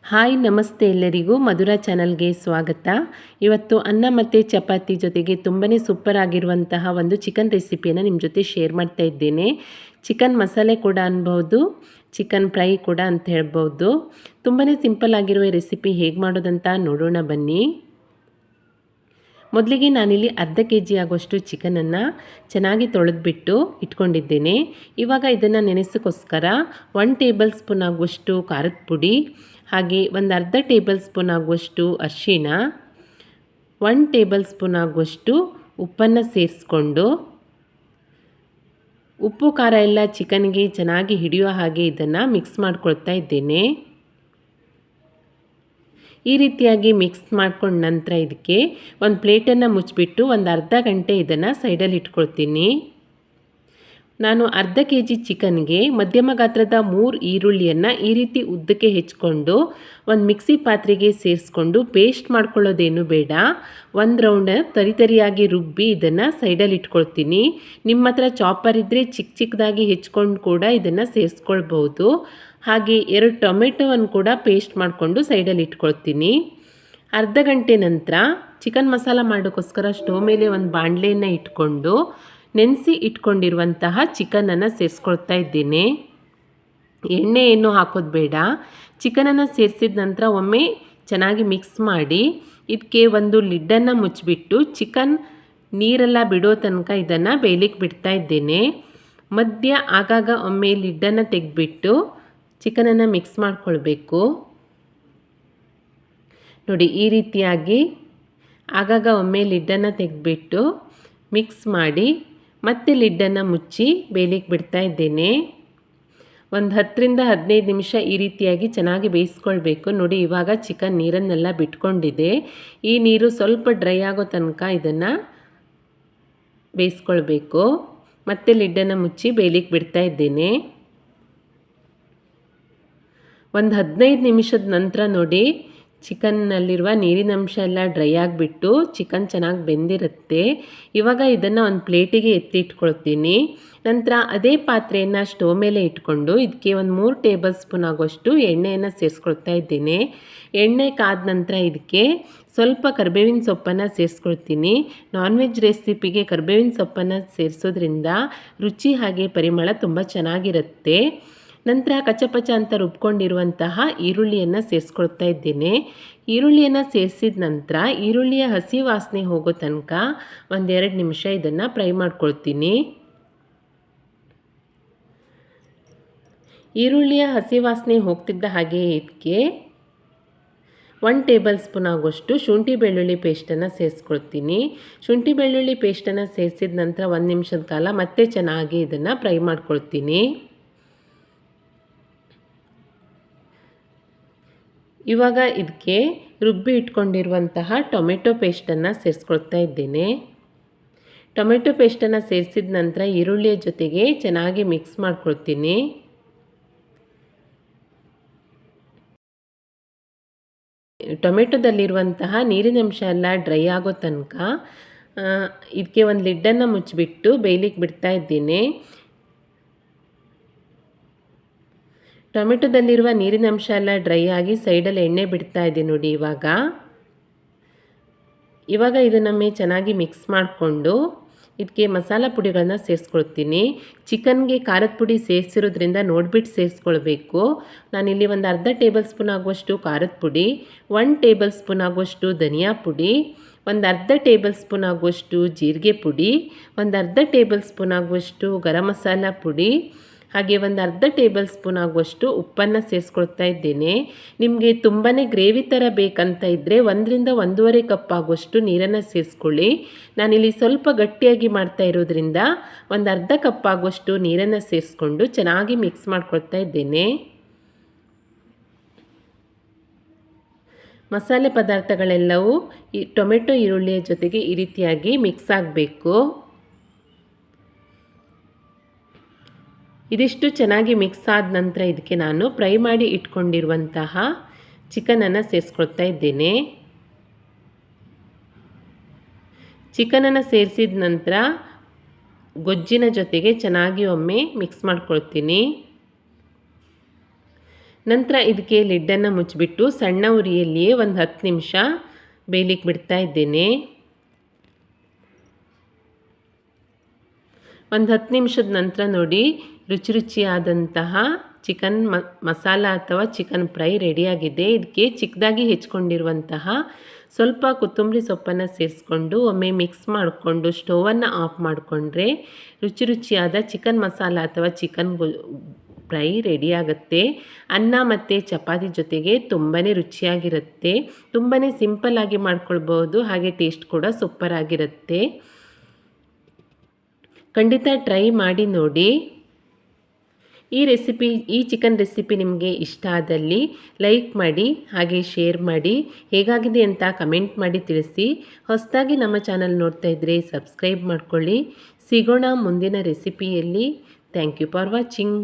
Hi ನಮಸ್ತೆ ಎಲ್ಲರಿಗೂ ಮಧುರ ಚಾನಲ್ಗೆ ಸ್ವಾಗತ. ಇವತ್ತು ಅನ್ನ ಮತ್ತು ಚಪಾತಿ ಜೊತೆಗೆ ತುಂಬಾ ಸೂಪರ್ ಆಗಿರುವಂತಹ ಒಂದು ಚಿಕನ್ ರೆಸಿಪಿಯನ್ನು ನಿಮ್ಮ ಜೊತೆ ಶೇರ್ ಮಾಡ್ತಾ ಇದ್ದೇನೆ. ಚಿಕನ್ ಮಸಾಲೆ ಕೂಡ ಅನ್ಬೋದು, ಚಿಕನ್ ಫ್ರೈ ಕೂಡ ಅಂತ ಹೇಳ್ಬೋದು. ತುಂಬಾ ಸಿಂಪಲ್ ಆಗಿರುವ ರೆಸಿಪಿ ಹೇಗೆ ಮಾಡೋದಂತ ನೋಡೋಣ ಬನ್ನಿ. ಮೊದಲಿಗೆ ನಾನಿಲ್ಲಿ ಅರ್ಧ kg ಆಗುವಷ್ಟು ಚಿಕನನ್ನು ಚೆನ್ನಾಗಿ ತೊಳೆದ್ಬಿಟ್ಟು ಇಟ್ಕೊಂಡಿದ್ದೇನೆ. ಇವಾಗ ಇದನ್ನು ನೆನೆಸೋಕ್ಕೋಸ್ಕರ 1 ಟೇಬಲ್ ಸ್ಪೂನ್ ಆಗುವಷ್ಟು ಖಾರದ ಪುಡಿ, ಹಾಗೆ ಒಂದು ಅರ್ಧ ಟೇಬಲ್ ಸ್ಪೂನ್ ಆಗುವಷ್ಟು ಅರಿಶಿಣ, 1 ಟೇಬಲ್ ಸ್ಪೂನ್ ಆಗುವಷ್ಟು ಉಪ್ಪನ್ನು ಸೇರಿಸ್ಕೊಂಡು ಉಪ್ಪು ಖಾರ ಎಲ್ಲ ಚಿಕನ್ಗೆ ಚೆನ್ನಾಗಿ ಹಿಡಿಯೋ ಹಾಗೆ ಇದನ್ನು ಮಿಕ್ಸ್ ಮಾಡ್ಕೊಳ್ತಾ ಇದ್ದೇನೆ. ಈ ರೀತಿಯಾಗಿ ಮಿಕ್ಸ್ ಮಾಡ್ಕೊಂಡ ನಂತರ ಇದಕ್ಕೆ ಒಂದು ಪ್ಲೇಟನ್ನು ಮುಚ್ಚಿಬಿಟ್ಟು ಒಂದು ಅರ್ಧ ಗಂಟೆ ಇದನ್ನು ಸೈಡಲ್ಲಿ ಇಟ್ಕೊಳ್ತೀನಿ. ನಾನು ಅರ್ಧ kg ಚಿಕನ್ಗೆ ಮಧ್ಯಮ ಗಾತ್ರದ 3 ಈರುಳ್ಳಿಯನ್ನು ಈ ರೀತಿ ಉದ್ದಕ್ಕೆ ಹೆಚ್ಚಿಕೊಂಡು ಒಂದು ಮಿಕ್ಸಿ ಪಾತ್ರೆಗೆ ಸೇರಿಸ್ಕೊಂಡು ಪೇಸ್ಟ್ ಮಾಡ್ಕೊಳ್ಳೋದೇನು ಬೇಡ, ಒಂದು ರೌಂಡ್ ತರಿಯಾಗಿ ರುಬ್ಬಿ ಇದನ್ನು ಸೈಡಲ್ಲಿ ಇಟ್ಕೊಳ್ತೀನಿ. ನಿಮ್ಮ ಹತ್ರ ಚಾಪರ್ ಇದ್ದರೆ ಚಿಕ್ಕದಾಗಿ ಹೆಚ್ಕೊಂಡು ಕೂಡ ಇದನ್ನು ಸೇರಿಸ್ಕೊಳ್ಬೋದು. ಹಾಗೆ 2 ಟೊಮೆಟೊವನ್ನು ಕೂಡ ಪೇಸ್ಟ್ ಮಾಡಿಕೊಂಡು ಸೈಡಲ್ಲಿ ಇಟ್ಕೊಳ್ತೀನಿ. ಅರ್ಧ ಗಂಟೆ ನಂತರ ಚಿಕನ್ ಮಸಾಲ ಮಾಡೋಕ್ಕೋಸ್ಕರ ಸ್ಟವ್ ಮೇಲೆ ಒಂದು ಬಾಣಲೆಯನ್ನು ಇಟ್ಕೊಂಡು ನೆನೆಸಿ ಇಟ್ಕೊಂಡಿರುವಂತಹ ಚಿಕನನ್ನು ಸೇರಿಸ್ಕೊಳ್ತಾ ಇದ್ದೇನೆ. ಎಣ್ಣೆ ಏನು ಹಾಕೋದು ಬೇಡ. ಚಿಕನನ್ನು ಸೇರಿಸಿದ ನಂತರ ಒಮ್ಮೆ ಚೆನ್ನಾಗಿ ಮಿಕ್ಸ್ ಮಾಡಿ ಇದಕ್ಕೆ ಒಂದು ಲಿಡ್ಡನ್ನು ಮುಚ್ಚಿಬಿಟ್ಟು ಚಿಕನ್ ನೀರೆಲ್ಲ ಬಿಡೋ ತನಕ ಇದನ್ನು ಬೇಯಲಿಕ್ಕೆ ಬಿಡ್ತಾ ಇದ್ದೇನೆ. ಮಧ್ಯ ಆಗಾಗ ಒಮ್ಮೆ ಲಿಡ್ಡನ್ನು ತೆಗೆದುಬಿಟ್ಟು ಚಿಕನನ್ನು ಮಿಕ್ಸ್ ಮಾಡ್ಕೊಳ್ಬೇಕು. ನೋಡಿ, ಈ ರೀತಿಯಾಗಿ ಆಗಾಗ ಒಮ್ಮೆ ಲಿಡ್ಡನ್ನು ತೆಗೆದುಬಿಟ್ಟು ಮಿಕ್ಸ್ ಮಾಡಿ ಮತ್ತೆ ಲಿಡ್ಡನ್ನು ಮುಚ್ಚಿ ಬೇಯಲಿಕ್ಕೆ ಬಿಡ್ತಾ ಇದ್ದೇನೆ. ಒಂದು 10ರಿಂದ 15 ನಿಮಿಷ ಈ ರೀತಿಯಾಗಿ ಚೆನ್ನಾಗಿ ಬೇಯಿಸ್ಕೊಳ್ಬೇಕು. ನೋಡಿ, ಇವಾಗ ಚಿಕನ್ ನೀರನ್ನೆಲ್ಲ ಬಿಟ್ಕೊಂಡಿದೆ. ಈ ನೀರು ಸ್ವಲ್ಪ ಡ್ರೈ ಆಗೋ ತನಕ ಇದನ್ನು ಬೇಯಿಸ್ಕೊಳ್ಬೇಕು. ಮತ್ತೆ ಲಿಡ್ಡನ್ನು ಮುಚ್ಚಿ ಬೇಯಲಿಕ್ಕೆ ಬಿಡ್ತಾ ಇದ್ದೇನೆ. ಒಂದು 15 ನಿಮಿಷದ ನಂತರ ನೋಡಿ, ಚಿಕನ್ನಲ್ಲಿರುವ ನೀರಿನಂಶ ಎಲ್ಲ ಡ್ರೈ ಆಗಿಬಿಟ್ಟು ಚಿಕನ್ ಚೆನ್ನಾಗಿ ಬೆಂದಿರುತ್ತೆ. ಇವಾಗ ಇದನ್ನು ಒಂದು ಪ್ಲೇಟಿಗೆ ಎತ್ತಿಟ್ಕೊಳ್ತೀನಿ. ನಂತರ ಅದೇ ಪಾತ್ರೆಯನ್ನು ಸ್ಟವ್ ಮೇಲೆ ಇಟ್ಕೊಂಡು ಇದಕ್ಕೆ ಒಂದು 3 ಟೇಬಲ್ ಸ್ಪೂನ್ ಆಗುವಷ್ಟು ಎಣ್ಣೆಯನ್ನು ಸೇರಿಸ್ಕೊಳ್ತಾ ಇದ್ದೀನಿ. ಎಣ್ಣೆ ಕಾದ ನಂತರ ಇದಕ್ಕೆ ಸ್ವಲ್ಪ ಕರಿಬೇವಿನ ಸೊಪ್ಪನ್ನು ಸೇರಿಸ್ಕೊಳ್ತೀನಿ. ನಾನ್ ವೆಜ್ ರೆಸಿಪಿಗೆ ಕರಿಬೇವಿನ ಸೊಪ್ಪನ್ನು ಸೇರಿಸೋದ್ರಿಂದ ರುಚಿ ಹಾಗೆ ಪರಿಮಳ ತುಂಬ ಚೆನ್ನಾಗಿರುತ್ತೆ. ನಂತರ ಕಚಪಚ ಅಂತ ರುಬ್ಕೊಂಡಿರುವಂತಹ ಈರುಳ್ಳಿಯನ್ನು ಸೇರಿಸ್ಕೊಳ್ತಾ ಇದ್ದೇನೆ. ಈರುಳ್ಳಿಯನ್ನು ಸೇರಿಸಿದ ನಂತರ ಈರುಳ್ಳಿಯ ಹಸಿ ವಾಸನೆ ಹೋಗೋ ತನಕ 1-2 ನಿಮಿಷ ಇದನ್ನು ಫ್ರೈ ಮಾಡ್ಕೊಳ್ತೀನಿ. ಈರುಳ್ಳಿಯ ಹಸಿ ವಾಸನೆ ಹೋಗ್ತಿದ್ದ ಹಾಗೆ ಇದಕ್ಕೆ 1 ಟೇಬಲ್ ಸ್ಪೂನ್ ಆಗುವಷ್ಟು ಶುಂಠಿ ಬೆಳ್ಳುಳ್ಳಿ ಪೇಸ್ಟನ್ನು ಸೇರಿಸ್ಕೊಳ್ತೀನಿ. ಶುಂಠಿ ಬೆಳ್ಳುಳ್ಳಿ ಪೇಸ್ಟನ್ನು ಸೇರಿಸಿದ ನಂತರ 1 ನಿಮಿಷದ ಕಾಲ ಮತ್ತೆ ಚೆನ್ನಾಗಿ ಇದನ್ನು ಫ್ರೈ ಮಾಡ್ಕೊಳ್ತೀನಿ. ಇವಾಗ ಇದಕ್ಕೆ ರುಬ್ಬಿ ಇಟ್ಕೊಂಡಿರುವಂತಹ ಟೊಮೆಟೊ ಪೇಸ್ಟನ್ನು ಸೇರಿಸ್ಕೊಳ್ತಾ ಇದ್ದೇನೆ. ಟೊಮೆಟೊ ಪೇಸ್ಟನ್ನು ಸೇರಿಸಿದ ನಂತರ ಈರುಳ್ಳಿಯ ಜೊತೆಗೆ ಚೆನ್ನಾಗಿ ಮಿಕ್ಸ್ ಮಾಡ್ಕೊಳ್ತೀನಿ. ಟೊಮೆಟೊದಲ್ಲಿರುವಂತಹ ನೀರಿನಂಶ ಎಲ್ಲ ಡ್ರೈ ಆಗೋ ತನಕ ಇದಕ್ಕೆ ಒಂದು ಲಿಡ್ಡನ್ನು ಮುಚ್ಚಿಬಿಟ್ಟು ಬೇಯಲಿಕ್ಕೆ ಬಿಡ್ತಾ ಇದ್ದೀನಿ. ಟೊಮೆಟೊದಲ್ಲಿರುವ ನೀರಿನಂಶ ಎಲ್ಲ ಡ್ರೈ ಆಗಿ ಸೈಡಲ್ಲಿ ಎಣ್ಣೆ ಬಿಡ್ತಾ ಇದೆ ನೋಡಿ. ಇವಾಗ ಇದನ್ನೊಮ್ಮೆ ಚೆನ್ನಾಗಿ ಮಿಕ್ಸ್ ಮಾಡಿಕೊಂಡು ಇದಕ್ಕೆ ಮಸಾಲ ಪುಡಿಗಳನ್ನ ಸೇರಿಸ್ಕೊಳ್ತೀನಿ. ಚಿಕನ್ಗೆ ಖಾರದ ಪುಡಿ ಸೇರಿಸಿರೋದ್ರಿಂದ ನೋಡಿಬಿಟ್ಟು ಸೇರಿಸ್ಕೊಳ್ಬೇಕು. ನಾನಿಲ್ಲಿ ಒಂದು ಅರ್ಧ ಟೇಬಲ್ ಸ್ಪೂನ್ ಆಗುವಷ್ಟು ಖಾರದ ಪುಡಿ, 1 ಟೇಬಲ್ ಸ್ಪೂನ್ ಆಗುವಷ್ಟು ಧನಿಯಾ ಪುಡಿ, ಒಂದು ಅರ್ಧ ಟೇಬಲ್ ಸ್ಪೂನ್ ಆಗುವಷ್ಟು ಜೀರಿಗೆ ಪುಡಿ, ಒಂದು ಅರ್ಧ ಟೇಬಲ್ ಸ್ಪೂನ್ ಆಗುವಷ್ಟು ಗರಂ ಮಸಾಲ ಪುಡಿ, ಹಾಗೆ ಒಂದು ಅರ್ಧ ಟೇಬಲ್ ಸ್ಪೂನ್ ಆಗುವಷ್ಟು ಉಪ್ಪನ್ನು ಸೇರಿಸ್ಕೊಳ್ತಾ ಇದ್ದೇನೆ. ನಿಮಗೆ ತುಂಬಾ ಗ್ರೇವಿ ಥರ ಬೇಕಂತ ಇದ್ದರೆ 1ರಿಂದ 1.5 ಕಪ್ ಆಗುವಷ್ಟು ನೀರನ್ನು ಸೇರಿಸ್ಕೊಳ್ಳಿ. ನಾನಿಲ್ಲಿ ಸ್ವಲ್ಪ ಗಟ್ಟಿಯಾಗಿ ಮಾಡ್ತಾ ಇರೋದ್ರಿಂದ ಒಂದು ಅರ್ಧ ಕಪ್ ಆಗುವಷ್ಟು ನೀರನ್ನು ಸೇರಿಸ್ಕೊಂಡು ಚೆನ್ನಾಗಿ ಮಿಕ್ಸ್ ಮಾಡ್ಕೊಳ್ತಾ ಇದ್ದೇನೆ. ಮಸಾಲೆ ಪದಾರ್ಥಗಳೆಲ್ಲವೂ ಈ ಟೊಮೆಟೊ ಈರುಳ್ಳಿಯ ಜೊತೆಗೆ ಈ ರೀತಿಯಾಗಿ ಮಿಕ್ಸ್ ಆಗಬೇಕು. ಇದಿಷ್ಟು ಚೆನ್ನಾಗಿ ಮಿಕ್ಸ್ ಆದ ನಂತರ ಇದಕ್ಕೆ ನಾನು ಫ್ರೈ ಮಾಡಿ ಇಟ್ಕೊಂಡಿರುವಂತಹ ಚಿಕನನ್ನು ಸೇರಿಸ್ಕೊಳ್ತಾ ಇದ್ದೇನೆ. ಚಿಕನನ್ನು ಸೇರಿಸಿದ ನಂತರ ಗೊಜ್ಜಿನ ಜೊತೆಗೆ ಚೆನ್ನಾಗಿ ಒಮ್ಮೆ ಮಿಕ್ಸ್ ಮಾಡ್ಕೊಳ್ತೀನಿ. ನಂತರ ಇದಕ್ಕೆ ಲಿಡ್ಡನ್ನು ಮುಚ್ಚಿಬಿಟ್ಟು ಸಣ್ಣ ಉರಿಯಲ್ಲಿಯೇ ಒಂದು 10 ನಿಮಿಷ ಬೇಯಲಿಕ್ಕೆ ಬಿಡ್ತಾ ಇದ್ದೇನೆ. ಒಂದು 10 ನಿಮಿಷದ ನಂತರ ನೋಡಿ ರುಚಿಯಾದಂತಹ ಚಿಕನ್ ಮಸಾಲ ಅಥವಾ ಚಿಕನ್ ಫ್ರೈ ರೆಡಿಯಾಗಿದೆ. ಇದಕ್ಕೆ ಚಿಕ್ಕದಾಗಿ ಹೆಚ್ಕೊಂಡಿರುವಂತಹ ಸ್ವಲ್ಪ ಕೊತ್ತಂಬರಿ ಸೊಪ್ಪನ್ನು ಸೇರಿಸ್ಕೊಂಡು ಒಮ್ಮೆ ಮಿಕ್ಸ್ ಮಾಡಿಕೊಂಡು ಸ್ಟೌವನ್ನು ಆಫ್ ಮಾಡಿಕೊಂಡ್ರೆ ರುಚಿಯಾದ ಚಿಕನ್ ಮಸಾಲ ಅಥವಾ ಚಿಕನ್ ಫ್ರೈ ರೆಡಿಯಾಗುತ್ತೆ. ಅನ್ನ ಮತ್ತು ಚಪಾತಿ ಜೊತೆಗೆ ತುಂಬಾ ರುಚಿಯಾಗಿರುತ್ತೆ. ತುಂಬಾ ಸಿಂಪಲ್ಲಾಗಿ ಮಾಡ್ಕೊಳ್ಬೋದು, ಹಾಗೆ ಟೇಸ್ಟ್ ಕೂಡ ಸೂಪರ್ ಆಗಿರುತ್ತೆ. ಖಂಡಿತ ಟ್ರೈ ಮಾಡಿ ನೋಡಿ. ಈ ಚಿಕನ್ ರೆಸಿಪಿ ನಿಮಗೆ ಇಷ್ಟ ಆದಲ್ಲಿ ಲೈಕ್ ಮಾಡಿ, ಹಾಗೆ ಶೇರ್ ಮಾಡಿ. ಹೇಗಾಗಿದೆ ಅಂತ ಕಮೆಂಟ್ ಮಾಡಿ ತಿಳಿಸಿ. ಹೊಸದಾಗಿ ನಮ್ಮ ಚಾನಲ್ ನೋಡ್ತಾ ಇದ್ದರೆ ಸಬ್ಸ್ಕ್ರೈಬ್ ಮಾಡ್ಕೊಳ್ಳಿ. ಸಿಗೋಣ ಮುಂದಿನ ರೆಸಿಪಿಯಲ್ಲಿ. Thank you for watching.